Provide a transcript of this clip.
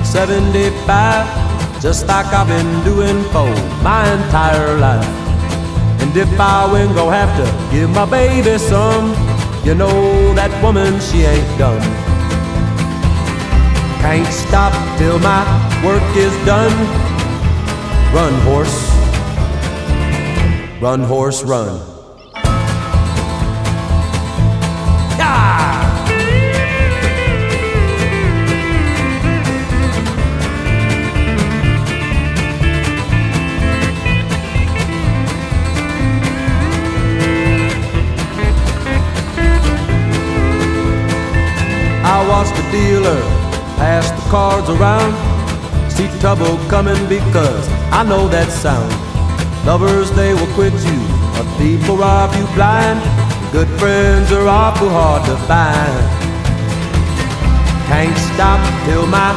75, just like I've been doing for my entire life. And if I ain't gonna have to give my baby some, you know that woman, she ain't done. Can't stop till my work is done. Run, horse, run, horse, run. I watched the dealer pass the cards around, see trouble coming because I know that sound. Lovers, they will quit you, a thief will rob you blind. Good friends are awful hard to find. Can't stop till my